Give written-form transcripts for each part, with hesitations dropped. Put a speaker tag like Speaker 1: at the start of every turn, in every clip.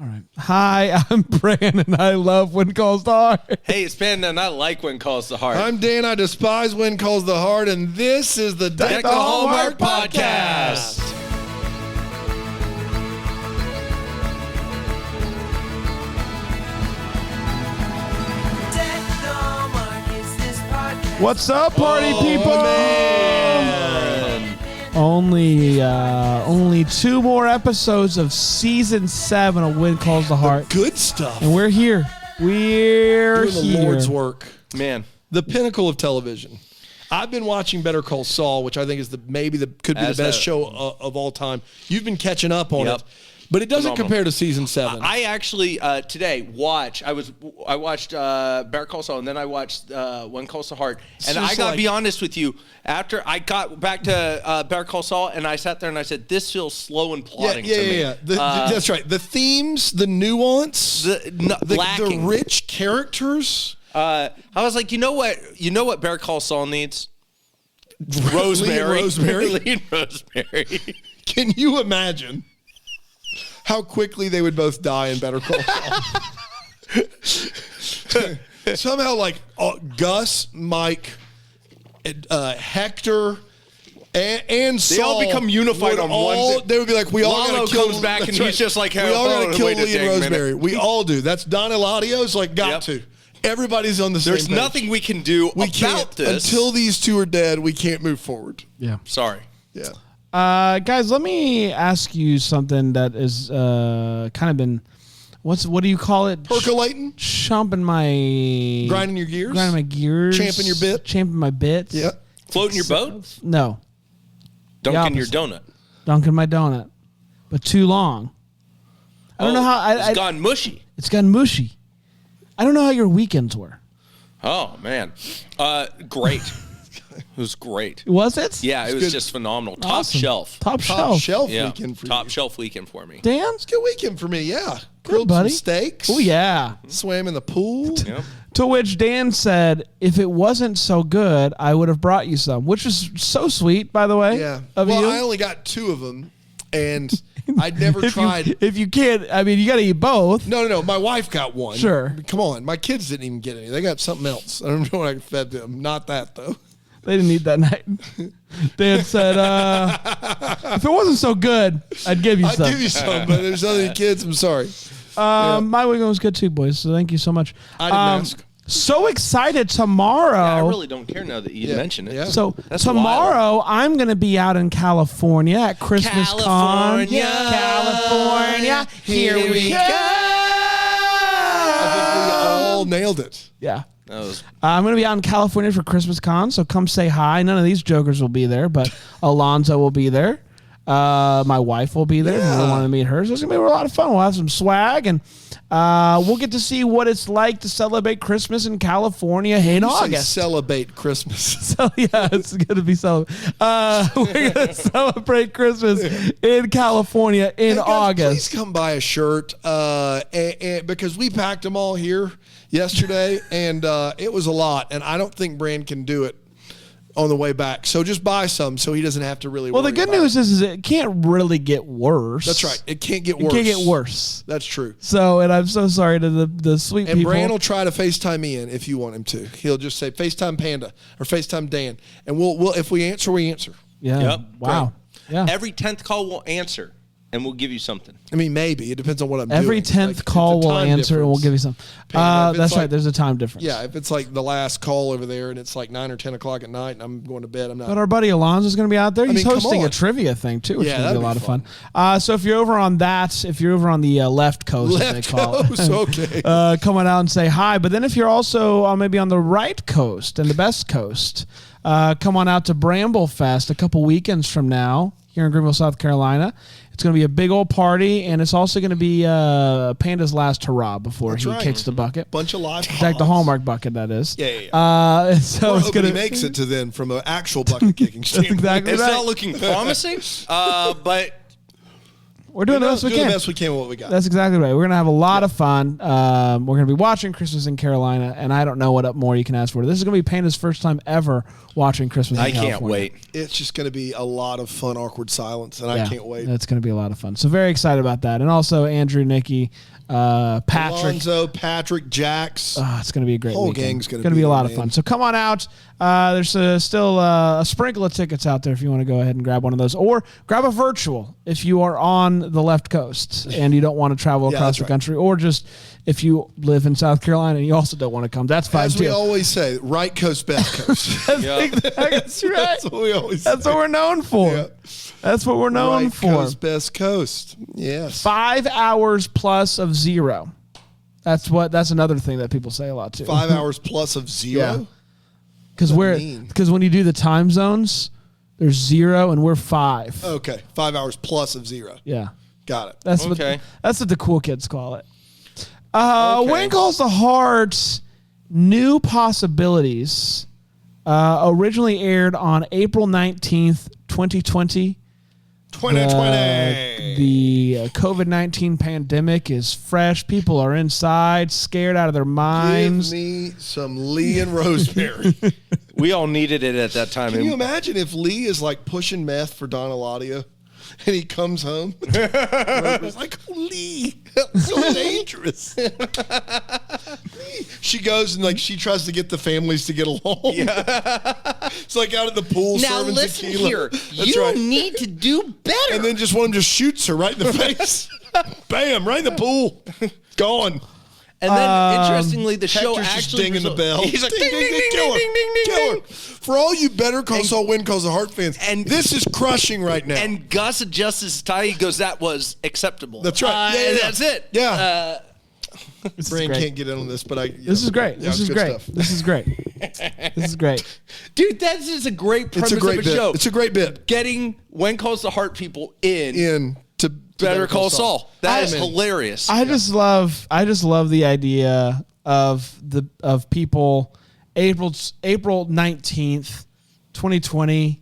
Speaker 1: All right. Hi, I'm Brandon. I love When Calls the Heart.
Speaker 2: Hey, it's Panda, and I like When Calls the Heart.
Speaker 3: I'm Dan. I despise When Calls the Heart, and this is the Deck the Hallmark Podcast.
Speaker 1: What's up, party people?
Speaker 3: Man.
Speaker 1: Only 2 more episodes of season 7 of When Calls the Heart.
Speaker 3: Good stuff.
Speaker 1: And we're here. We're
Speaker 3: doing
Speaker 1: here.
Speaker 3: the Lord's work.
Speaker 2: Man.
Speaker 3: The pinnacle of television. I've been watching Better Call Saul, which I think is could be the best show of all time. You've been catching up on it. But it doesn't compare to season 7.
Speaker 2: I actually today I watched Better Call Saul, and then I watched When Calls the Heart. And I got to be honest with you, after I got back to Better Call Saul, and I sat there and I said, this feels slow and plotting to me.
Speaker 3: Yeah. That's right. The themes, the nuance, the rich characters.
Speaker 2: I was like, you know what Better Call Saul needs? Rosemary. Lee and Rosemary.
Speaker 3: Can you imagine how quickly they would both die in Better Call Saul? Somehow, like Gus, Mike, Hector, and Saul,
Speaker 2: they all become unified on one.
Speaker 3: They would be like, we all got to kill.
Speaker 2: Comes back and he's just like,
Speaker 3: we all got to kill Lee and Rosemary.
Speaker 2: Minute.
Speaker 3: We all do. That's Don Eladio's like got to. Everybody's on the same
Speaker 2: There's
Speaker 3: page.
Speaker 2: Nothing we can do about this
Speaker 3: until these two are dead. We can't move forward.
Speaker 1: Yeah.
Speaker 2: Sorry.
Speaker 3: Yeah.
Speaker 1: Guys, let me ask you something that is kind of been, what do you call it?
Speaker 3: Percolating?
Speaker 1: Grinding your gears? Grinding my gears.
Speaker 3: Champing your bit?
Speaker 1: Champing my bits.
Speaker 3: Yeah.
Speaker 2: Floating your boat?
Speaker 1: No.
Speaker 2: Dunking your donut?
Speaker 1: Dunking my donut. But too long. I don't know how.
Speaker 2: It's gone mushy.
Speaker 1: It's gone mushy. I don't know how your weekends were.
Speaker 2: Oh, man. Great. It was great.
Speaker 1: Was it?
Speaker 2: Yeah, it was just phenomenal. Top shelf.
Speaker 1: Top shelf
Speaker 3: weekend for you.
Speaker 2: Top shelf weekend for me.
Speaker 1: Dan?
Speaker 3: It's a good weekend for me, yeah.
Speaker 1: Good, buddy.
Speaker 3: Some steaks.
Speaker 1: Oh, yeah.
Speaker 3: Swam in the pool.
Speaker 2: Yep.
Speaker 1: To which Dan said, if it wasn't so good, I would have brought you some, which is so sweet, by the way.
Speaker 3: Yeah.
Speaker 1: Well,
Speaker 3: I only got 2 of them, and I'd never tried.
Speaker 1: If you can't, I mean, you got to eat both.
Speaker 3: No. My wife got one.
Speaker 1: Sure.
Speaker 3: Come on. My kids didn't even get any. They got something else. I don't know what I fed them. Not that, though.
Speaker 1: They didn't eat that night. Dan said, if it wasn't so good, I'd give you some.
Speaker 3: I'd give you some, but there's other kids. I'm sorry.
Speaker 1: My weekend was good too, boys, so thank you so much.
Speaker 3: I didn't ask.
Speaker 1: So excited tomorrow.
Speaker 2: Yeah, I really don't care now that you mention it.
Speaker 3: Yeah.
Speaker 1: So
Speaker 2: That's
Speaker 1: tomorrow I'm going to be out in California at Christmas Con.
Speaker 2: California.
Speaker 1: Here we go.
Speaker 3: I think we all nailed it.
Speaker 1: Yeah. I'm going to be out in California for Christmas Con, so come say hi. None of these jokers will be there, but Alonzo will be there. My wife will be there.
Speaker 3: Yeah.
Speaker 1: I want to meet her. So it's going to be a lot of fun. We'll have some swag, and we'll get to see what it's like to celebrate Christmas in California in August.
Speaker 3: Celebrate Christmas.
Speaker 1: So, yeah, it's going to be we're going to celebrate Christmas in California in August.
Speaker 3: Please come buy a shirt and because we packed them all here yesterday, and it was a lot, and I don't think Brand can do it on the way back. So just buy some so he doesn't have to really worry.
Speaker 1: Well, the good news is it can't really get worse.
Speaker 3: That's right. It can't get worse.
Speaker 1: It can't get worse.
Speaker 3: That's true.
Speaker 1: So, and I'm so sorry to the sweet
Speaker 3: and
Speaker 1: people.
Speaker 3: And Brand will try to FaceTime me in if you want him to. He'll just say FaceTime Panda or FaceTime Dan. And we'll if we answer, we answer.
Speaker 1: Yeah.
Speaker 2: Yep.
Speaker 1: Wow. Yeah.
Speaker 2: Every 10th call we'll answer, and we'll give you something.
Speaker 3: I mean, maybe. It depends on what I'm doing.
Speaker 1: Every 10th call we'll answer, and we'll give you some. That's right. There's a time difference.
Speaker 3: Yeah, if it's like the last call over there, and it's like 9 or 10 o'clock at night, and I'm going to bed, I'm not.
Speaker 1: But our buddy Alonzo's going to be out there. He's hosting a trivia thing, too, which is going to be a lot of fun. So if you're over on the left coast, as they call it,
Speaker 3: okay.
Speaker 1: Come on out and say hi. But then if you're also maybe on the right coast and the best coast, come on out to Bramble Fest a couple weekends from now here in Greenville, South Carolina. It's going to be a big old party, and it's also going to be Panda's last hurrah before kicks the bucket.
Speaker 3: Bunch of live calls.
Speaker 1: Like the Hallmark bucket, that is.
Speaker 3: Yeah.
Speaker 1: So it's going to
Speaker 3: makes it to then from an actual bucket kicking standpoint.
Speaker 1: Exactly
Speaker 2: It's
Speaker 1: right.
Speaker 2: not looking promising, but
Speaker 1: We're doing the best we can.
Speaker 3: The best we can with what we got.
Speaker 1: That's exactly right. We're going to have a lot of fun. We're going to be watching Christmas in Carolina, and I don't know what more you can ask for. This is going to be Panda's first time ever watching Christmas in California.
Speaker 2: I can't wait.
Speaker 3: It's just going to be a lot of fun, awkward silence, and I can't wait.
Speaker 1: It's going to be a lot of fun. So very excited about that. And also Andrew, Nikki, Patrick.
Speaker 3: Alonzo, Patrick, Jax.
Speaker 1: It's going to be a great
Speaker 3: whole
Speaker 1: weekend.
Speaker 3: gang's going to
Speaker 1: be a lot of fun. So come on out. There's still a sprinkle of tickets out there if you want to go ahead and grab one of those. Or grab a virtual if you are on the left coast and you don't want to travel across the country. Or just if you live in South Carolina and you also don't want to come. That's fine,
Speaker 3: As
Speaker 1: too.
Speaker 3: we always say, right coast, best coast.
Speaker 1: That's right.
Speaker 3: That's what we always say.
Speaker 1: That's what we're known for. Yeah. That's what we're known
Speaker 3: right
Speaker 1: for.
Speaker 3: Coast, best coast. Yes.
Speaker 1: 5 hours plus of zero. That's another thing that people say a lot too.
Speaker 3: 5 hours plus of zero?
Speaker 1: Because when you do the time zones, there's 0 and we're 5.
Speaker 3: Okay. 5 hours plus of 0.
Speaker 1: Yeah.
Speaker 3: Got it.
Speaker 1: That's what the cool kids call it. When Calls the Heart, New Possibilities, originally aired on April 19th, 2020.
Speaker 3: 2020.
Speaker 1: The COVID-19 pandemic is fresh. People are inside, scared out of their minds.
Speaker 3: Give me some Lee and Rosemary.
Speaker 2: We all needed it at that time.
Speaker 3: Can you imagine if Lee is like pushing meth for Don Eladio and he comes home? It's like, oh, Lee, so dangerous. She goes and like she tries to get the families to get along. Yeah. It's like out at the pool serving tequila.
Speaker 2: You need to do better.
Speaker 3: And then just one of them just shoots her right in the face. Bam, right in the pool. Gone.
Speaker 2: And then, interestingly, the show
Speaker 3: Hector's
Speaker 2: actually
Speaker 3: just dinging the bell.
Speaker 2: He's like, ding, ding, ding,
Speaker 3: kill her,
Speaker 2: ding, ding, ding,
Speaker 3: kill
Speaker 2: ding.
Speaker 3: her. For all you Better Call Saul, When Calls the Heart fans, and this is crushing right now.
Speaker 2: And Gus adjusts his tie. He goes, "That was acceptable."
Speaker 3: That's right.
Speaker 2: And that's it.
Speaker 3: Yeah. Brain can't get in on this, but
Speaker 1: This is great. This is great. This is great. This is great.
Speaker 2: Dude, this is a great premise of a show.
Speaker 3: It's a great bit.
Speaker 2: Getting When Calls the Heart people in
Speaker 3: to
Speaker 2: Better Call Saul. That is hilarious.
Speaker 1: I just love the idea of people. April 19th, 2020.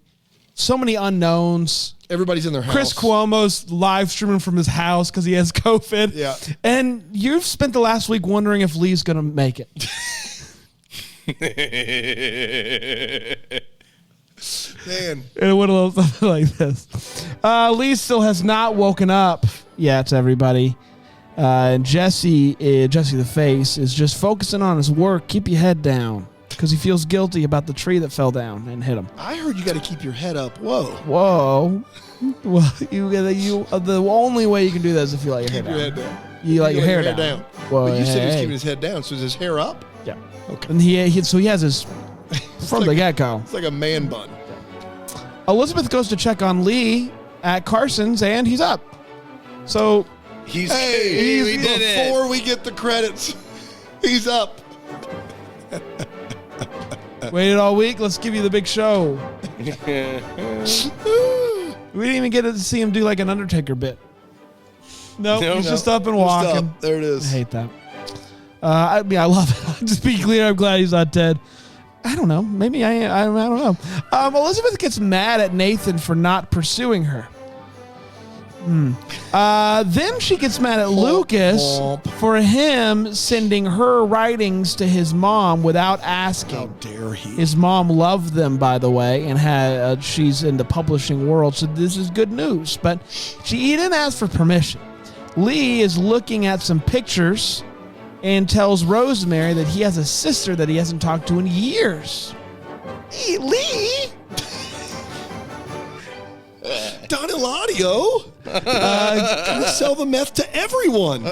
Speaker 1: So many unknowns.
Speaker 3: Everybody's in their house.
Speaker 1: Chris Cuomo's live streaming from his house because he has COVID.
Speaker 3: Yeah.
Speaker 1: And you've spent the last week wondering if Lee's going to make it.
Speaker 3: Man.
Speaker 1: And it would have looked something like this. Lee still has not woken up yet, everybody. And Jesse the Face, is just focusing on his work. Keep your head down. Because he feels guilty about the tree that fell down and hit him.
Speaker 3: I heard you got to keep your head up. Whoa.
Speaker 1: Well, the only way you can do that is if you let your hair down. You let your hair down.
Speaker 3: Well, but you said he's keeping his head down, so is his hair up?
Speaker 1: Yeah.
Speaker 3: Okay.
Speaker 1: And he has his from the get-go.
Speaker 3: It's like a man bun.
Speaker 1: Elizabeth goes to check on Lee at Carson's, and he's up. So
Speaker 3: we did it. Before we get the credits, he's up.
Speaker 1: Waited all week. Let's give you the big show. We didn't even get to see him do like an Undertaker bit. Nope, he's just up and walking.
Speaker 3: Up. There it is.
Speaker 1: I hate that. I love it. Just be clear, I'm glad he's not dead. I don't know. Maybe I don't know. Elizabeth gets mad at Nathan for not pursuing her. Then she gets mad at Lucas for him sending her writings to his mom without asking.
Speaker 3: How dare he?
Speaker 1: His mom loved them, by the way, and she's in the publishing world, so this is good news. But he didn't ask for permission. Lee is looking at some pictures and tells Rosemary that he has a sister that he hasn't talked to in years. Hey, Lee!
Speaker 3: Don Eladio gonna sell the meth to everyone.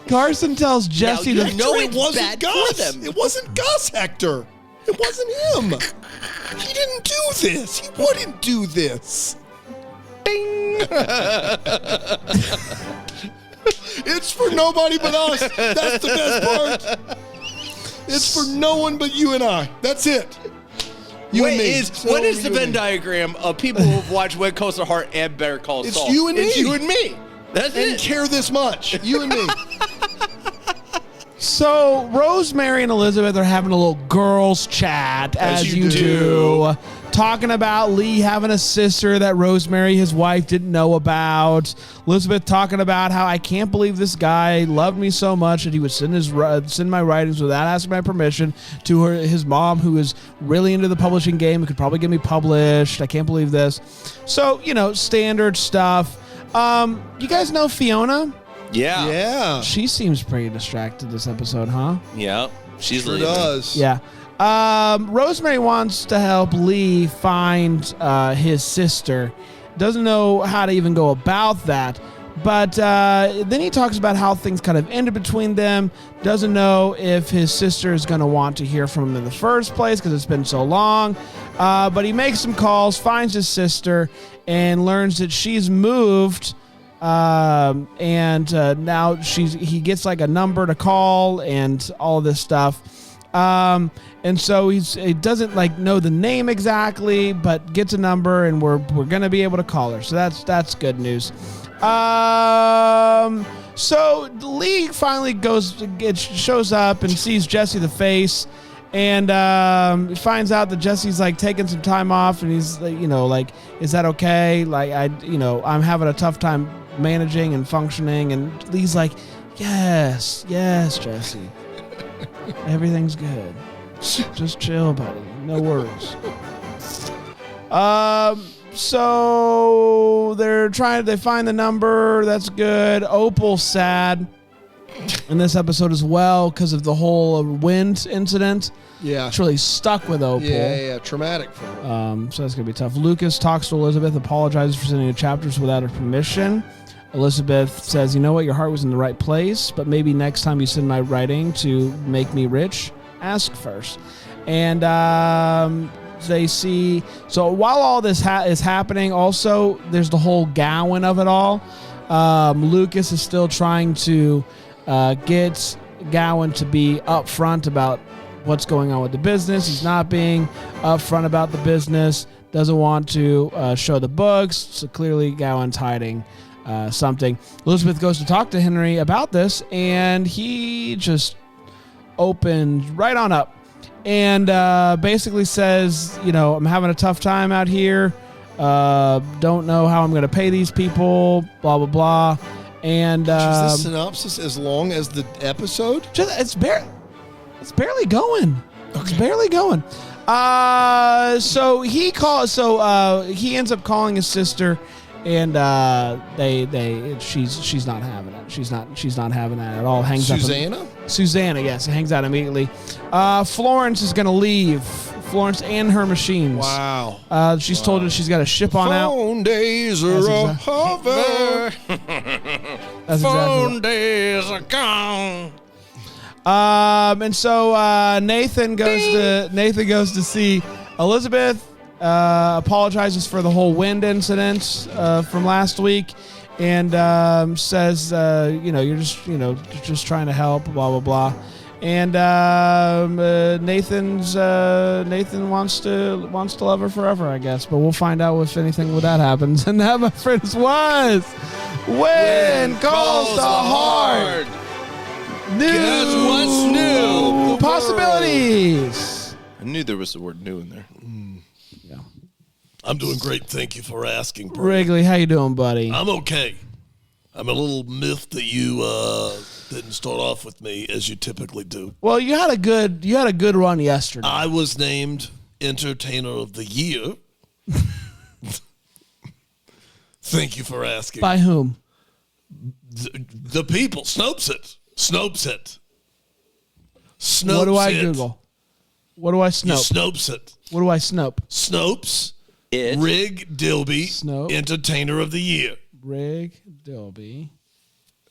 Speaker 1: Carson tells Jesse that
Speaker 3: it wasn't Gus. It wasn't Gus, Hector. It wasn't him. He didn't do this. He wouldn't do this. Bing. It's for nobody but us. That's the best part. It's for no one but you and I. That's it.
Speaker 2: What is the Venn diagram of people who have watched When Calls the Heart and Better Call Saul?
Speaker 3: It's you and me.
Speaker 2: It's you and me. That's it.
Speaker 3: And care this much. You and me.
Speaker 1: So Rosemary and Elizabeth are having a little girls chat, as you do. talking about Lee having a sister that Rosemary, his wife, didn't know about. Elizabeth talking about how I can't believe this guy loved me so much that he would send my writings without asking my permission to his mom, who is really into the publishing game and could probably get me published. I can't believe this. So, standard stuff. You guys know Fiona?
Speaker 2: Yeah.
Speaker 3: Yeah.
Speaker 1: She seems pretty distracted this episode, huh?
Speaker 2: Yeah. She's
Speaker 3: Sure
Speaker 2: leaving.
Speaker 3: does.
Speaker 1: Yeah. Rosemary wants to help Lee find his sister. Doesn't know how to even go about that. But then he talks about how things kind of ended between them. Doesn't know if his sister is going to want to hear from him in the first place because it's been so long. But he makes some calls, finds his sister, and learns that she's moved. And now he gets like a number to call and all this stuff. And so he doesn't like know the name exactly, but gets a number, and we're gonna be able to call her. So that's good news. So Lee finally shows up and sees Jesse the Face, and finds out that Jesse's like taking some time off, and he's like, is that okay? Like I'm having a tough time managing and functioning, and Lee's like, yes, Jesse. Everything's good. Just chill, buddy. No worries. So they find the number. That's good. Opal's sad in this episode as well because of the whole wind incident.
Speaker 3: Yeah.
Speaker 1: It's really stuck with Opal.
Speaker 3: Yeah. Traumatic for her.
Speaker 1: So that's going to be tough. Lucas talks to Elizabeth, apologizes for sending the chapters without her permission. Elizabeth says, you know what, your heart was in the right place, but maybe next time you send my writing to make me rich, ask first. And they see, so while all this is happening, also, there's the whole Gowan of it all. Lucas is still trying to get Gowan to be upfront about what's going on with the business. He's not being upfront about the business, doesn't want to show the books, so clearly Gowan's hiding something. Elizabeth goes to talk to Henry about this, and he just opens right on up and basically says, I'm having a tough time out here. Don't know how I'm going to pay these people, blah, blah, blah. And
Speaker 3: is this synopsis as long as the episode?
Speaker 1: It's barely going. Okay. It's barely going. So he ends up calling his sister, and she's not having it. She's not having that at all. Hangs
Speaker 3: Susanna?
Speaker 1: Susanna, yes, hangs out immediately. Florence is going to leave. Florence and her machines.
Speaker 3: Wow.
Speaker 1: She's told her she's got to ship on out.
Speaker 3: Phone days are over.
Speaker 2: Phone days are gone.
Speaker 1: And so Nathan goes to see Elizabeth. Apologizes for the whole wind incident from last week, and says, you're just trying to help, blah blah blah. And Nathan wants to love her forever, I guess. But we'll find out if anything with that happens. And that, my friends, was When Calls the Heart.
Speaker 2: Guess what's new?
Speaker 1: Possibilities.
Speaker 2: I knew there was the word new in there.
Speaker 1: Yeah.
Speaker 4: I'm doing great. Thank you for asking, bro.
Speaker 1: Wrigley, how you doing, buddy?
Speaker 4: I'm okay. I'm a little miffed that you didn't start off with me as you typically do.
Speaker 1: Well, you had a good run yesterday.
Speaker 4: I was named Entertainer of the Year. Thank you for asking.
Speaker 1: By whom?
Speaker 4: The people. Snopes it.
Speaker 1: What do I Google? What do I Snope?
Speaker 4: You Snopes it.
Speaker 1: What do I Snope?
Speaker 4: Snopes.
Speaker 2: It.
Speaker 4: Rig Dilby.
Speaker 1: Snope.
Speaker 4: Entertainer of the Year.
Speaker 1: Rig Dilby,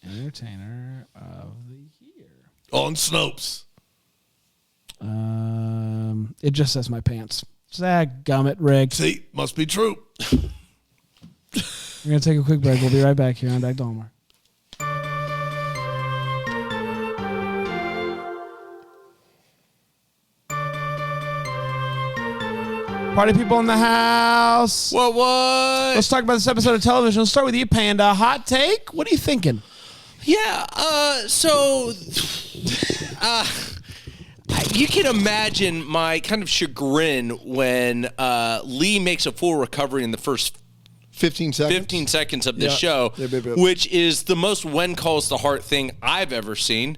Speaker 1: Entertainer of the Year.
Speaker 4: On Snopes.
Speaker 1: It just says my pants. Gummit, Rig.
Speaker 4: See, must be true.
Speaker 1: We're going to take a quick break. We'll be right back here on Back to Homer. Party people in the house.
Speaker 2: What?
Speaker 1: Let's talk about this episode of television. Let's start with you, Panda. Hot take? What are you thinking?
Speaker 2: Yeah. So You can imagine my kind of chagrin when Lee makes a full recovery in the first
Speaker 3: 15
Speaker 2: seconds of this show, which is the most when calls the heart thing I've ever seen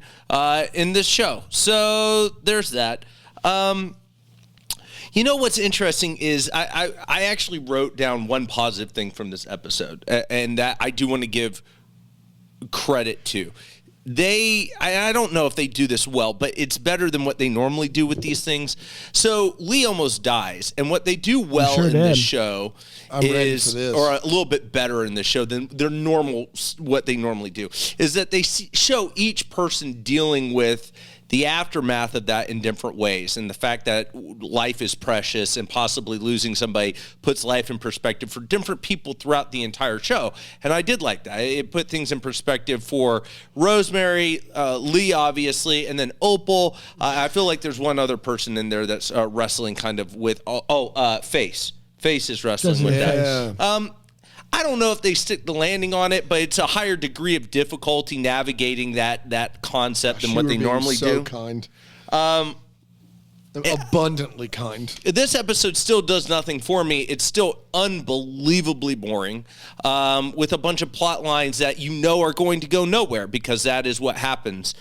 Speaker 2: in this show. So there's that. You know what's interesting is I actually wrote down one positive thing from this episode, and that I do want to give credit to. I don't know if they do this well, but it's better than what they normally do with these things. So Lee almost dies, and what they do well in this show is, or a little bit better in this show than their normal, what they normally do, is that they show each person dealing with the aftermath of that in different ways, and the fact that life is precious and possibly losing somebody puts life in perspective for different people throughout the entire show. And I did like that. It put things in perspective for Rosemary, Lee, obviously, and then Opal. I feel like there's one other person in there that's wrestling kind of with Face. Face is wrestling with that. I don't know if they stick the landing on it, but it's a higher degree of difficulty navigating that concept than what they normally do.
Speaker 3: Kind. Abundantly kind.
Speaker 2: This episode still does nothing for me. It's still unbelievably boring, with a bunch of plot lines that you know are going to go nowhere, because that is what happens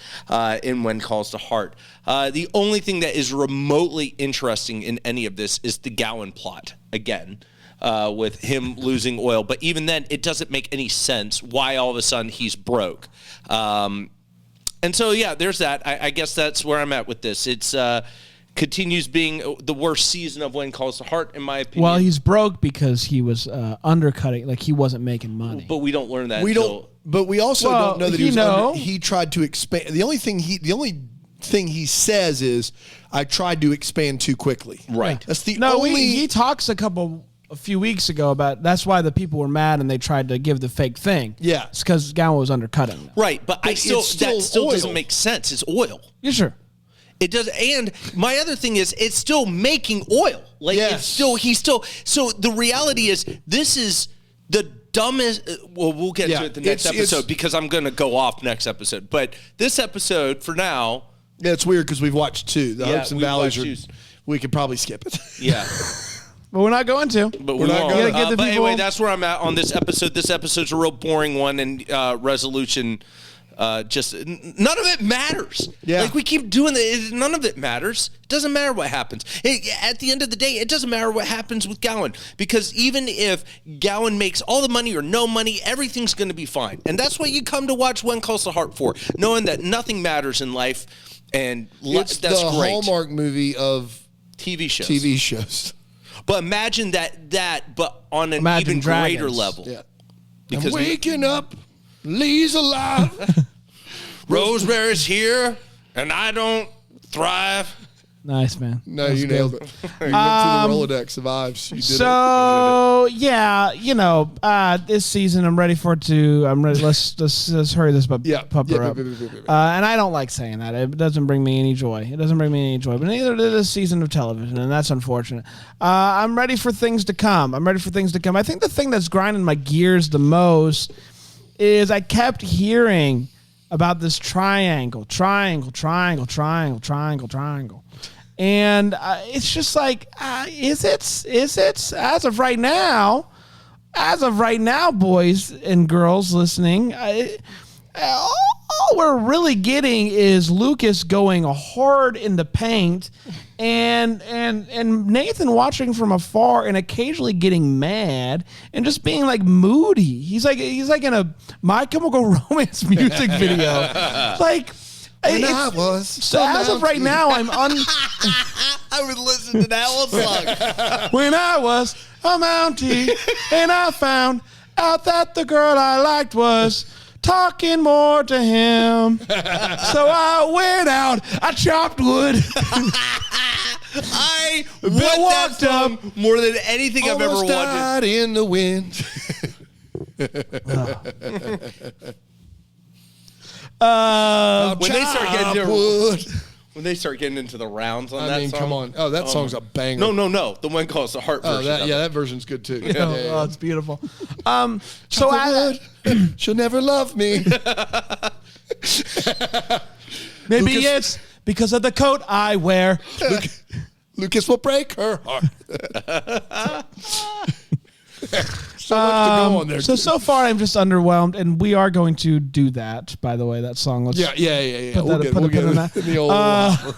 Speaker 2: in When Calls to Heart. The only thing that is remotely interesting in any of this is the Gowan plot again. With him losing oil. But even then, it doesn't make any sense why all of a sudden he's broke. And so, yeah, there's that. I guess that's where I'm at with this. It's continues being the worst season of When Calls to Heart, in my opinion.
Speaker 1: Well, he's broke because he was undercutting, like he wasn't making money.
Speaker 2: But we don't learn that
Speaker 3: But we also don't know that he tried to expand. The only thing he says is, I tried to expand too quickly.
Speaker 2: Right.
Speaker 3: That's the only...
Speaker 1: he talks a few weeks ago about that's why the people were mad and they tried to give the fake thing.
Speaker 3: Yeah.
Speaker 1: It's because Gowan was undercutting them.
Speaker 2: Right, but that still doesn't make sense. It's oil.
Speaker 1: Yeah, sure.
Speaker 2: It does, and my other thing is it's still making oil. Like he's still. So the reality is, this is the dumbest. Well, we'll get to it the next episode because I'm going to go off next episode. But this episode, for now,
Speaker 3: it's weird because we've watched two. The hopes and valleys we could probably skip it.
Speaker 2: Yeah.
Speaker 1: But we're not going to.
Speaker 2: But we're not going to. But anyway, that's where I'm at on this episode. This episode's a real boring one, and resolution, just none of it matters.
Speaker 3: Yeah.
Speaker 2: Like we keep doing it. None of it matters. It doesn't matter what happens. At the end of the day, it doesn't matter what happens with Gowan, because even if Gowan makes all the money or no money, everything's going to be fine. And that's what you come to watch When Calls to Heart for, knowing that nothing matters in life, and
Speaker 3: it's
Speaker 2: that's
Speaker 3: the
Speaker 2: great.
Speaker 3: Hallmark movie of
Speaker 2: TV shows. But imagine that, but on an even greater level.
Speaker 3: Yeah.
Speaker 2: Because
Speaker 3: I'm waking up, Lee's alive.
Speaker 2: Rosemary's here, and I don't thrive.
Speaker 1: Nice, man.
Speaker 3: No, you nailed it. You went through the Rolodex of Ives. You did
Speaker 1: so, yeah, this season I'm ready for it to. I'm ready. Let's hurry this pupper up. And I don't like saying that. It doesn't bring me any joy. But neither did this season of television, and that's unfortunate. I'm ready for things to come. I think the thing that's grinding my gears the most is I kept hearing about this triangle. And it's just like, is it as of right now, boys and girls listening, all we're really getting is Lucas going hard in the paint and Nathan watching from afar and occasionally getting mad and just being like moody. He's like in a My Chemical Romance music video. Like, as of right now, I'm
Speaker 2: I would listen to that whole song.
Speaker 1: When I was a Mountie and I found out that the girl I liked was talking more to him. So I went out, I chopped wood.
Speaker 2: I want that song more than anything I've ever wanted.
Speaker 3: Died in the wind.
Speaker 2: When they start getting into the rounds on that song.
Speaker 3: Come on. Oh, that song's a banger.
Speaker 2: No. The one calls the Heart version.
Speaker 3: That version's good too.
Speaker 1: Oh, it's beautiful.
Speaker 3: She'll never love me.
Speaker 1: Maybe because of the coat I wear.
Speaker 3: Lucas will break her heart. So much to go on there.
Speaker 1: So far, I'm just underwhelmed, and we are going to do that. By the way, that song. Let's
Speaker 3: Yeah.
Speaker 1: We'll get it in the old.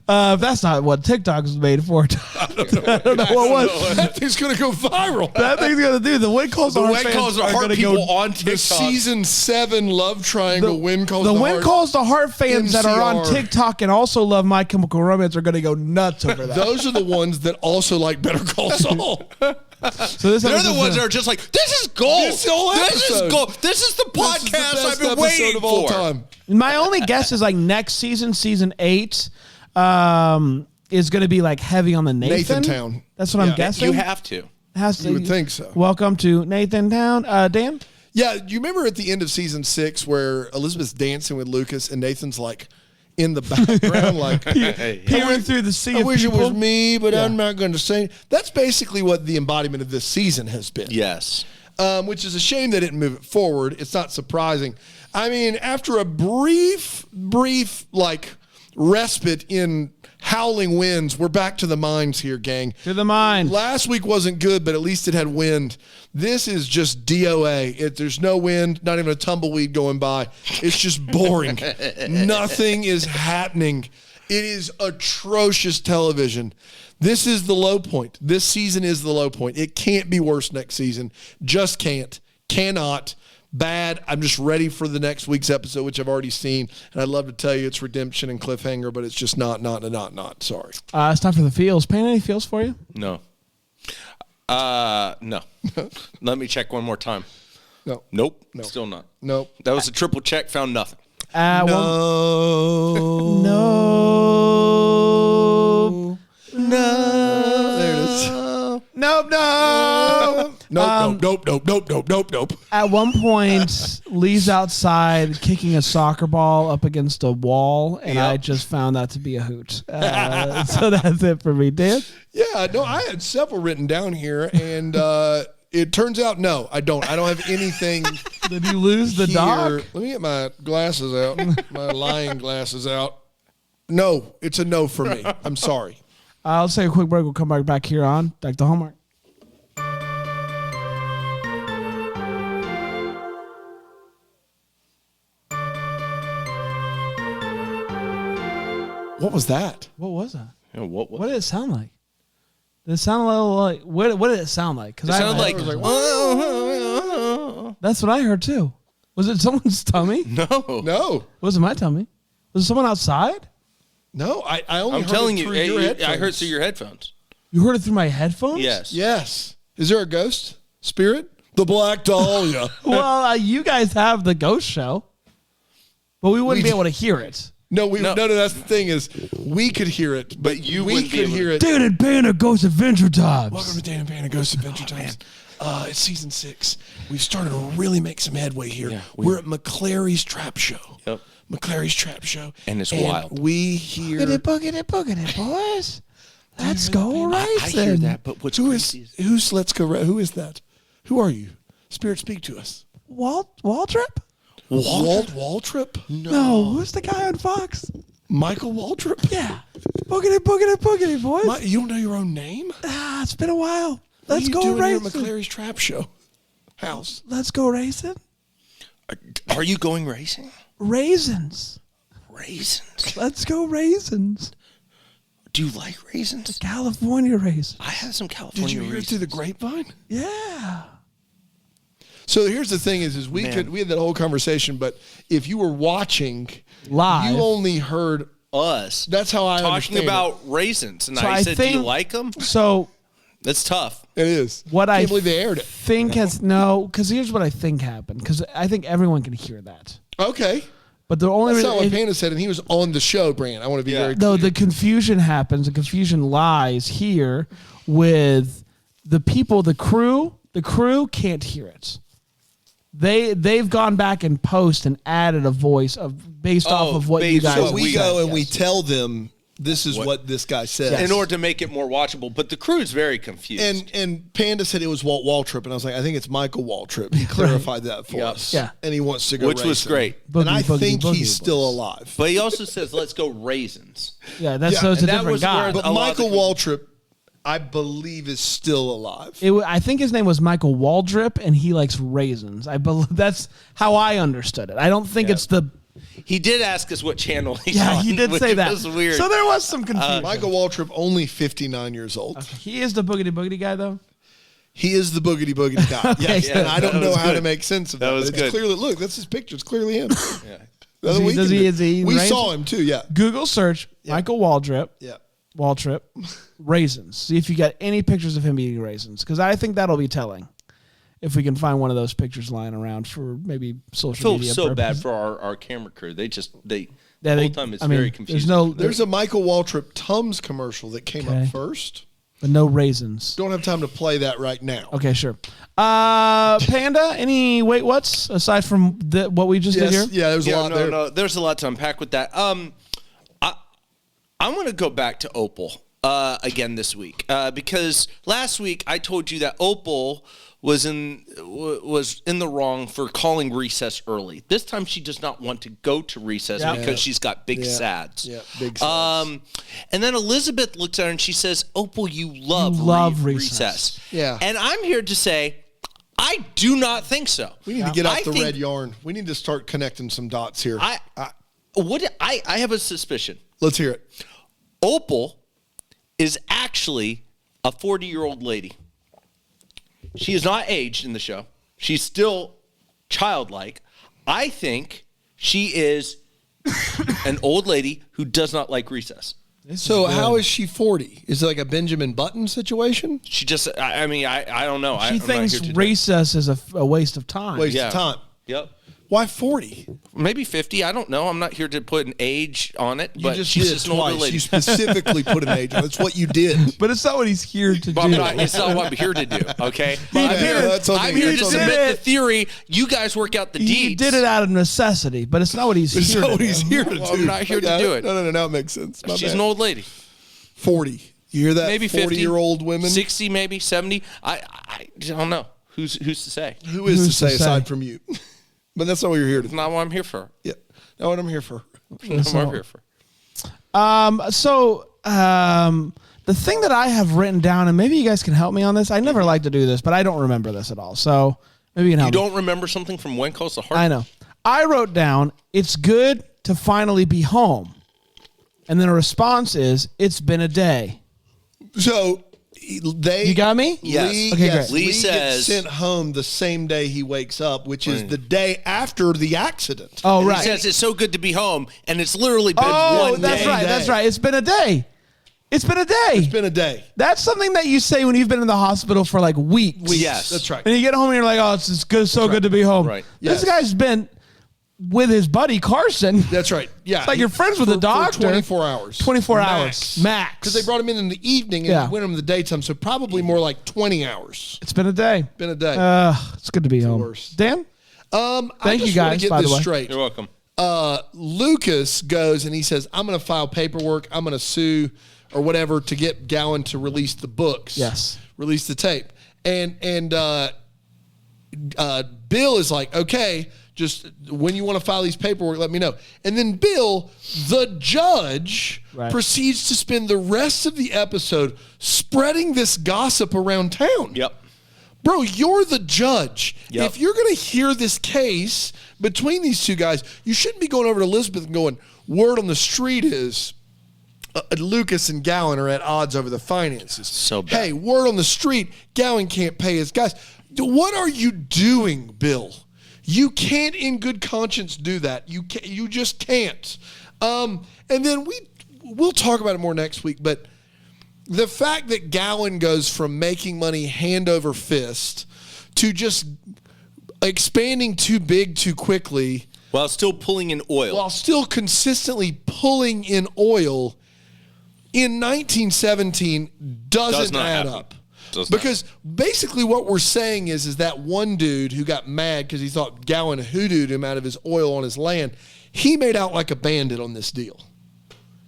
Speaker 1: That's not what TikTok was made for. I don't know what was.
Speaker 3: That thing's gonna go viral.
Speaker 1: That thing's gonna do the Win Calls.
Speaker 2: The Win Calls are heart people on TikTok.
Speaker 3: The season 7 love triangle Win Calls.
Speaker 1: The Win Calls to Heart fans that are on TikTok and also love My Chemical Romance are gonna go nuts over that.
Speaker 3: Those are the ones that also like Better Call Saul.
Speaker 2: So they're the ones that are just like, this is gold. This is gold. This is the podcast I've been waiting for. Time.
Speaker 1: My only guess is like next season, season 8. Is going to be like heavy on the Nathan
Speaker 3: Town.
Speaker 1: That's what I'm guessing.
Speaker 2: You have to.
Speaker 3: You would think so.
Speaker 1: Welcome to Nathan Town, Dan.
Speaker 3: Yeah, you remember at the end of season 6 where Elizabeth's dancing with Lucas and Nathan's like in the background, like
Speaker 1: peering through the sea.
Speaker 3: I wish it was me, but I'm not going to say. That's basically what the embodiment of this season has been.
Speaker 2: Yes.
Speaker 3: Which is a shame they didn't move it forward. It's not surprising. I mean, after a brief like respite in howling winds, we're back to the mines here, gang.
Speaker 1: To the mines.
Speaker 3: Last week wasn't good, but at least it had wind. This is just DOA. There's no wind, not even a tumbleweed going by. It's just boring. Nothing is happening. It is atrocious television. This is the low point. This season is the low point. It can't be worse next season. Just can't. Cannot. Bad. I'm just ready for the next week's episode, which I've already seen. And I'd love to tell you it's redemption and cliffhanger, but it's just not. Sorry.
Speaker 1: It's time for the feels. Paint any feels for you?
Speaker 2: No. No. Let me check one more time.
Speaker 3: No.
Speaker 2: Nope. No. Still not.
Speaker 3: Nope.
Speaker 2: That was a triple check. Found nothing.
Speaker 3: No. There it is.
Speaker 1: Nope.
Speaker 3: Nope.
Speaker 1: At one point, Lee's outside kicking a soccer ball up against a wall, and I just found that to be a hoot. So that's it for me, Dan.
Speaker 3: Yeah, no, I had several written down here, and it turns out, no, I don't. I don't have anything.
Speaker 1: Did you lose the doc?
Speaker 3: Let me get my glasses out, my lying glasses out. No, it's a no for me. I'm sorry.
Speaker 1: Let's take a quick break. We'll come back here on Back to Hallmark.
Speaker 3: What was that?
Speaker 1: What was that?
Speaker 2: Yeah, what
Speaker 1: did it sound like? Did it sound a little like what did it sound like? Because
Speaker 2: it sounded like
Speaker 1: that's what I heard too. Was it someone's tummy?
Speaker 3: No.
Speaker 1: Was it my tummy? Was it someone outside?
Speaker 3: No, I only heard
Speaker 2: telling
Speaker 3: it
Speaker 2: you,
Speaker 3: through your headphones.
Speaker 2: I heard through your headphones.
Speaker 1: You heard it through my headphones?
Speaker 3: Yes. Is there a ghost spirit? The Black Dahlia.
Speaker 1: Well, you guys have the ghost show, but we wouldn't be able to hear it.
Speaker 3: No, that's the thing is we could hear it, but we could hear it.
Speaker 1: Dan and Panda Ghost Adventure Times.
Speaker 3: Welcome to Dan and Panda Ghost Adventure Times. It's season 6. We've started to really make some headway here. Yeah, we're at McClary's Trap Show.
Speaker 2: Yep.
Speaker 3: McClary's Trap Show.
Speaker 2: And it's wild.
Speaker 3: We hear...
Speaker 1: Boogity, boys. Let's go racing.
Speaker 2: I hear that, but what's
Speaker 3: who's Let's Go Racing? Who is that? Who are you? Spirit, speak to us.
Speaker 1: Waltrip?
Speaker 3: Waltrip?
Speaker 1: No, who's the guy on Fox?
Speaker 3: Michael Waltrip?
Speaker 1: Yeah. Boogity, boys.
Speaker 3: You don't know your own name?
Speaker 1: It's been a while. Let's go
Speaker 3: racing.
Speaker 1: racing.
Speaker 3: What are you doing here at McClary's Trap Show house?
Speaker 1: Let's go racing.
Speaker 2: Are you going racing?
Speaker 1: Raisins. Let's go raisins.
Speaker 2: Do you like raisins?
Speaker 1: California raisins.
Speaker 2: I had some California raisins.
Speaker 3: Did you hear it through the grapevine?
Speaker 1: Yeah.
Speaker 3: So here's the thing is we had that whole conversation, but if you were watching
Speaker 1: live,
Speaker 3: you only heard
Speaker 2: us.
Speaker 3: That's how I
Speaker 2: talking about raisins, and
Speaker 1: so
Speaker 2: I said, "Do you like them?"
Speaker 1: So
Speaker 2: that's tough.
Speaker 3: It is.
Speaker 1: What I
Speaker 3: can't believe they aired it.
Speaker 1: Because here's what I think happened. Because I think everyone can hear that.
Speaker 3: Okay.
Speaker 1: But the only
Speaker 3: that's not what Panda said, and he was on the show, Brand. I want to be very clear.
Speaker 1: No, the confusion happens. The confusion lies here with the people, the crew. The crew can't hear it. They've gone back in post and added a voice based off of what you guys.
Speaker 5: So we go and we tell them
Speaker 3: This is what this guy said.
Speaker 2: In order to make it more watchable. But the crew's very confused.
Speaker 3: And Panda said it was Walt Waltrip, and I was like, I think it's Michael Waltrip. He clarified that for us.
Speaker 1: Yeah.
Speaker 3: And he wants to go
Speaker 2: Which was great.
Speaker 3: And I think
Speaker 1: Boogie
Speaker 3: he's still alive.
Speaker 2: But he also says, let's go raisins.
Speaker 1: Yeah, so it's a
Speaker 2: And that
Speaker 1: different
Speaker 2: was
Speaker 1: guy.
Speaker 2: where
Speaker 3: But Michael Waltrip, I believe, is still alive.
Speaker 1: I think his name was Michael Waldrip, and he likes raisins. I believe that's how I understood it. I don't think it's the.
Speaker 2: He did ask us what channel he's
Speaker 1: Yeah,
Speaker 2: on,
Speaker 1: he did say that.
Speaker 2: was weird.
Speaker 1: So there was some confusion.
Speaker 3: Michael Waltrip, only 59 years old.
Speaker 1: He is the boogity boogity guy, though.
Speaker 3: He is the boogity boogity guy. Yes.
Speaker 1: Yeah,
Speaker 3: and I don't
Speaker 2: that
Speaker 3: know
Speaker 2: was
Speaker 3: how to
Speaker 2: good.
Speaker 3: make sense of that.
Speaker 2: was
Speaker 3: It's
Speaker 2: good.
Speaker 3: clearly, look, that's his picture. It's clearly him.
Speaker 2: Yeah.
Speaker 1: Is he
Speaker 3: We
Speaker 1: raisins?
Speaker 3: saw him too, yeah.
Speaker 1: Google search Michael Waldrip.
Speaker 3: Yeah.
Speaker 1: Waltrip, raisins. See if you got any pictures of him eating raisins, because I think that'll be telling. If we can find one of those pictures lying around for maybe
Speaker 2: I
Speaker 1: social
Speaker 2: feel
Speaker 1: media
Speaker 2: so bad
Speaker 1: purposes.
Speaker 2: for our camera crew. The
Speaker 1: Yeah,
Speaker 2: whole time it's very confusing.
Speaker 3: There's a Michael Waltrip Tums commercial that came
Speaker 1: Okay.
Speaker 3: up first.
Speaker 1: But no raisins.
Speaker 3: Don't have time to play that right now.
Speaker 1: Okay, sure. Panda, any wait what's aside from what we just did here?
Speaker 3: Yeah, there's a lot there.
Speaker 2: No, there's a lot to unpack with that. I'm going to go back to Opal again this week because last week I told you that Opal was in the wrong for calling recess early. This time she does not want to go to recess because she's got big sads.
Speaker 3: Yeah, big sads.
Speaker 2: And then Elizabeth looks at her and she says, "Opal, you love recess."
Speaker 3: Yeah.
Speaker 2: And I'm here to say, I do not think so.
Speaker 3: We need to get
Speaker 2: I
Speaker 3: off the
Speaker 2: think-
Speaker 3: red yarn. We need to start connecting some dots here.
Speaker 2: I have a suspicion.
Speaker 3: Let's hear it.
Speaker 2: Opal is actually a 40-year-old lady. She is not aged in the show. She's still childlike. I think she is an old lady who does not like recess.
Speaker 3: So how is she 40? Is it like a Benjamin Button situation?
Speaker 2: She just, I don't know.
Speaker 1: She thinks recess is a waste of time.
Speaker 3: Waste of time.
Speaker 2: Yep.
Speaker 3: Why 40?
Speaker 2: Maybe 50. I don't know. I'm not here to put an age on it, but
Speaker 3: just
Speaker 2: she's
Speaker 3: did
Speaker 2: just an older
Speaker 3: twice.
Speaker 2: lady.
Speaker 3: You specifically put an age on it. That's what you did.
Speaker 1: But it's not what he's here to
Speaker 2: But
Speaker 1: do.
Speaker 2: it's not what I'm here to do, okay?
Speaker 3: Yeah,
Speaker 2: I'm here,
Speaker 3: that's on
Speaker 2: I'm
Speaker 3: me.
Speaker 2: here
Speaker 3: That's
Speaker 2: to
Speaker 3: on
Speaker 2: submit
Speaker 1: me.
Speaker 2: the theory. You guys work out the
Speaker 1: He
Speaker 2: deeds.
Speaker 1: did it out of necessity, but it's not what he's
Speaker 3: That's
Speaker 1: here
Speaker 3: not
Speaker 1: to
Speaker 3: what
Speaker 1: do.
Speaker 3: he's here to do.
Speaker 2: I'm not here to do it.
Speaker 3: No, now it makes sense. My
Speaker 2: She's
Speaker 3: bad.
Speaker 2: an old lady.
Speaker 3: 40. You hear that?
Speaker 2: Maybe 50.
Speaker 3: 40-year-old women?
Speaker 2: 60, maybe 70. I don't know. Who's to say?
Speaker 3: Who is
Speaker 1: Who's
Speaker 3: to say
Speaker 1: to say?
Speaker 3: aside from you? But that's not what you're here to
Speaker 2: It's
Speaker 3: do.
Speaker 2: not what I'm here for.
Speaker 3: Yeah. Not what I'm here for.
Speaker 2: That's what I'm here for.
Speaker 1: The thing that I have written down, and maybe you guys can help me on this. I never like to do this, but I don't remember this at all. So maybe you can help
Speaker 2: You
Speaker 1: me.
Speaker 2: don't remember something from When Calls the Heart?
Speaker 1: I know. I wrote down, it's good to finally be home. And then a response is, it's been a day.
Speaker 3: So they.
Speaker 1: You got me?
Speaker 2: Yes.
Speaker 3: Lee,
Speaker 1: Okay,
Speaker 3: yes,
Speaker 1: great.
Speaker 2: Lee
Speaker 3: gets
Speaker 2: says-
Speaker 3: sent home the same day he wakes up, which is the day after the accident.
Speaker 1: Oh,
Speaker 2: And
Speaker 1: right.
Speaker 2: He says it's so good to be home, and it's literally been
Speaker 1: Oh,
Speaker 2: one
Speaker 1: that's
Speaker 2: day.
Speaker 1: right. That's right. It's been a day. It's been a day.
Speaker 3: It's been a day.
Speaker 1: That's something that you say when you've been in the hospital for like weeks.
Speaker 2: Yes.
Speaker 3: That's right.
Speaker 1: And you get home and you're like, oh, it's good, so good to be home.
Speaker 2: Right.
Speaker 1: This
Speaker 3: Yes.
Speaker 1: guy's been with his buddy Carson.
Speaker 3: That's right. Yeah.
Speaker 1: It's like you're friends with
Speaker 3: for-
Speaker 1: the doctor.
Speaker 3: For 24 hours.
Speaker 1: 24
Speaker 3: Max.
Speaker 1: hours. Max.
Speaker 3: Because they brought him in the evening and
Speaker 1: Yeah.
Speaker 3: went him in the daytime, so probably more like 20 hours.
Speaker 1: It's been a day.
Speaker 3: Been a day.
Speaker 1: It's good to be home.
Speaker 3: worst.
Speaker 1: Dan?
Speaker 3: I
Speaker 1: Thank you
Speaker 3: just wanna
Speaker 1: guys,
Speaker 3: get
Speaker 1: by the
Speaker 3: this
Speaker 1: way.
Speaker 3: straight.
Speaker 2: You're welcome.
Speaker 3: Lucas goes and he says, I'm going to file paperwork. I'm going to sue or whatever to get Gowan to release the books.
Speaker 1: Yes.
Speaker 3: Release the tape. And Bill is like, okay, just when you want to file these paperwork, let me know. And then Bill, the judge,
Speaker 1: Right.
Speaker 3: proceeds to spend the rest of the episode spreading this gossip around town.
Speaker 2: Yep.
Speaker 3: Bro, you're the judge.
Speaker 2: Yep.
Speaker 3: If you're going to hear this case between these two guys, you shouldn't be going over to Elizabeth and going, word on the street is Lucas and Gowan are at odds over the finances.
Speaker 2: So bad.
Speaker 3: Hey, word on the street, Gowan can't pay his guys. What are you doing, Bill? You can't in good conscience do that. You just can't. And then we'll talk about it more next week, but the fact that Gowan goes from making money hand over fist to just expanding too big too quickly
Speaker 2: While still pulling in oil.
Speaker 3: while still consistently pulling in oil in 1917
Speaker 2: Does
Speaker 3: doesn't
Speaker 2: not
Speaker 3: add
Speaker 2: happen.
Speaker 3: up.
Speaker 2: Does not.
Speaker 3: Because basically what we're saying is that one dude who got mad because he thought Gowan hoodooed him out of his oil on his land, he made out like a bandit on this deal.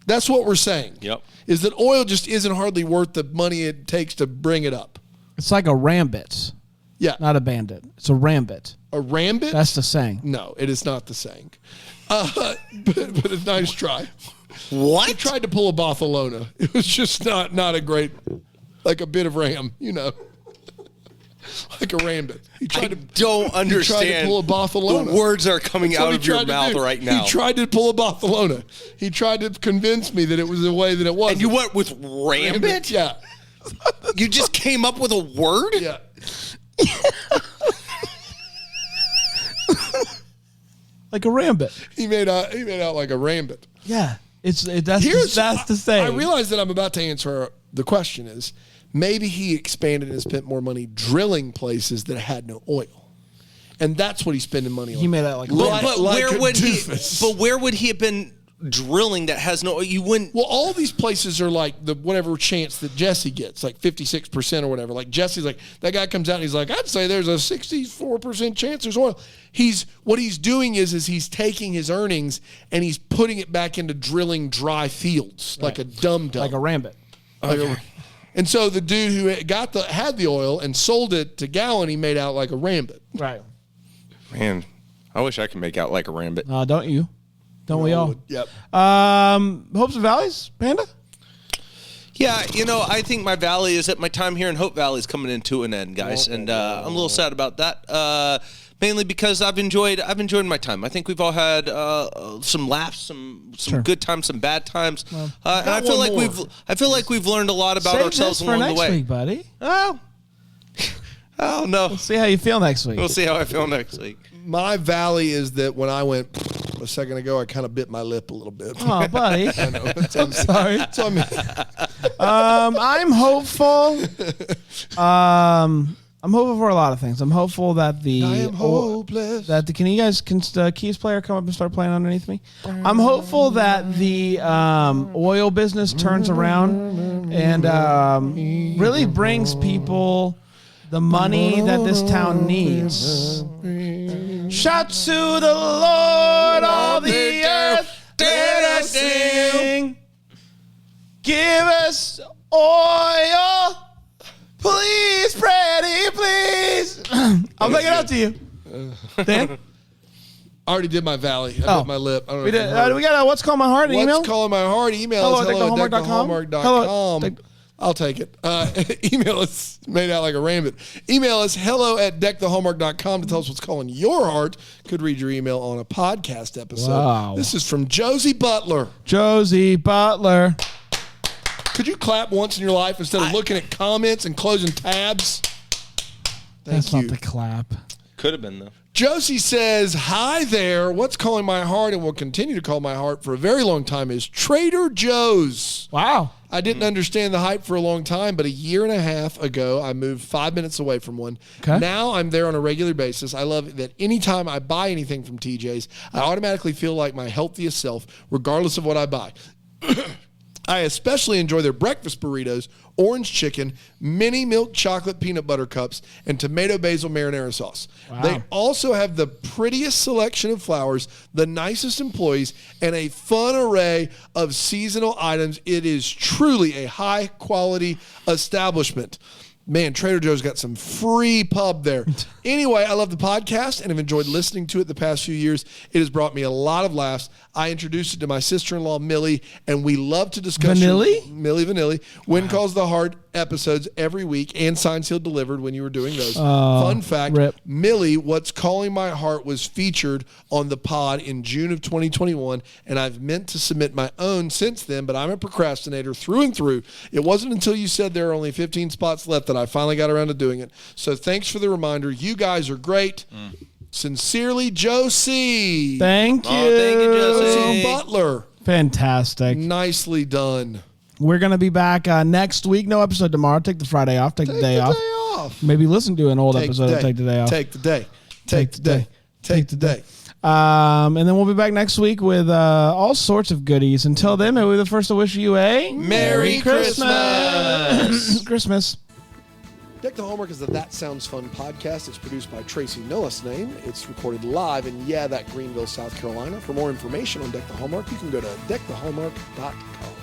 Speaker 3: That's what we're saying.
Speaker 2: Yep.
Speaker 3: Is that oil just isn't hardly worth the money it takes to bring it up.
Speaker 1: It's like a rambit.
Speaker 3: Yeah.
Speaker 1: Not a bandit. It's a rambit.
Speaker 3: A rambit?
Speaker 1: That's the saying.
Speaker 3: No, it is not the saying. But a nice try.
Speaker 2: What?
Speaker 3: He tried to pull a Barcelona. It was just not a great, like a bit of ram, like a rambit.
Speaker 2: Don't understand.
Speaker 3: He tried to pull a Barcelona.
Speaker 2: The words are coming out of your mouth right now.
Speaker 3: He tried to pull a Barcelona. He tried to convince me that it was the way that it was.
Speaker 2: And you went with rambit?
Speaker 3: Yeah.
Speaker 2: You just came up with a word?
Speaker 3: Yeah.
Speaker 1: Like a rambit.
Speaker 3: He made out like a rambit.
Speaker 1: Yeah. That's the saying.
Speaker 3: I realize that I'm about to answer the question is maybe he expanded and spent more money drilling places that had no oil. And that's what he's spending money on.
Speaker 1: He made out like
Speaker 2: But
Speaker 3: like
Speaker 2: where
Speaker 3: a
Speaker 2: would
Speaker 3: doofus.
Speaker 2: where would he have been drilling that has no you wouldn't
Speaker 3: Well, all these places are like the whatever chance that Jesse gets, like 56% or whatever. Like Jesse's like, that guy comes out and he's like, I'd say there's a 64% chance there's oil. What he's doing is he's taking his earnings and he's putting it back into drilling dry fields, like a dum-dum.
Speaker 1: like a rambit.
Speaker 3: And so the dude who had the oil and sold it to Gallon, he made out like a rambit.
Speaker 1: Right.
Speaker 2: Man, I wish I could make out like a rambit.
Speaker 1: Don't you? Don't we all?
Speaker 3: Yep.
Speaker 1: Hopes and Valleys, Panda?
Speaker 2: Yeah, I think my valley is at my time here in Hope Valley is coming into an end, guys, and I'm a little sad about that. Mainly because I've enjoyed my time. I think we've all had some laughs, some good times, some bad times, and I feel like we've learned a lot about ourselves along the way.
Speaker 1: Save this for next week, buddy.
Speaker 2: Oh no!
Speaker 1: Let's see how you feel next week.
Speaker 2: We'll see how I feel next week.
Speaker 3: My valley is that when I went a second ago, I kind of bit my lip a little bit.
Speaker 1: Oh, buddy.
Speaker 3: I know.
Speaker 1: I'm sorry.
Speaker 3: It's on me.
Speaker 1: I'm hopeful. I'm hopeful for a lot of things. I'm hopeful that
Speaker 3: I am hopeless.
Speaker 1: can you guys keys player come up and start playing underneath me? I'm hopeful that the oil business turns around and really brings people the money that this town needs. Shout to the Lord, all the earth, let us sing. Give us oil, please, Freddie, please. I'll make it up to you. Dan?
Speaker 3: I already did my valley. I bit my lip. I don't know
Speaker 1: We did. We got What's Calling My Heart email?
Speaker 3: What's Calling My Heart? Email us hello@deckthehallmark.com. I'll take it. Email us, made out like a rambit. Email us hello@deckthehallmark.com to tell us what's calling your heart. Could read your email on a podcast episode.
Speaker 1: Wow.
Speaker 3: This is from Josie Butler.
Speaker 1: Josie Butler.
Speaker 3: Could you clap once in your life instead of looking at comments and closing tabs?
Speaker 1: That's not the clap.
Speaker 2: Could have been though.
Speaker 3: Josie says, hi there. What's calling my heart and will continue to call my heart for a very long time is Trader Joe's.
Speaker 1: Wow.
Speaker 3: I didn't understand the hype for a long time, but a year and a half ago, I moved 5 minutes away from one.
Speaker 1: Okay.
Speaker 3: Now I'm there on a regular basis. I love that anytime I buy anything from TJ's, I automatically feel like my healthiest self, regardless of what I buy. I especially enjoy their breakfast burritos, orange chicken, mini milk chocolate peanut butter cups, and tomato basil marinara sauce.
Speaker 1: Wow.
Speaker 3: They also have the prettiest selection of flowers, the nicest employees, and a fun array of seasonal items. It is truly a high-quality establishment. Man, Trader Joe's got some free pub there. Anyway, I love the podcast and have enjoyed listening to it the past few years. It has brought me a lot of laughs. I introduced it to my sister-in-law, Millie, and we love to discuss... Millie Vanilli. Win Calls the Heart episodes every week and Signed, Sealed, Delivered when you were doing those. Fun fact, Millie, What's Calling My Heart was featured on the pod in June of 2021, and I've meant to submit my own since then, but I'm a procrastinator through and through. It wasn't until you said there are only 15 spots left that I finally got around to doing it. So thanks for the reminder. You guys are great. Sincerely, Josie.
Speaker 1: Thank you.
Speaker 2: Thank you, Josie.
Speaker 3: Butler.
Speaker 1: Fantastic.
Speaker 3: Nicely done.
Speaker 1: We're going to be back next week. No episode tomorrow. Take the Friday off. Take the day off. Maybe listen to an old episode of Take the Day Off.
Speaker 3: Take the day. Take the day. Take the day.
Speaker 1: And then we'll be back next week with all sorts of goodies. Until then, may we be the first to wish you a
Speaker 2: Merry Christmas.
Speaker 1: Christmas.
Speaker 3: Deck the Hallmark is the That Sounds Fun podcast. It's produced by Tracy Millis Name. It's recorded live in, that Greenville, South Carolina. For more information on Deck the Hallmark, you can go to deckthehallmark.com.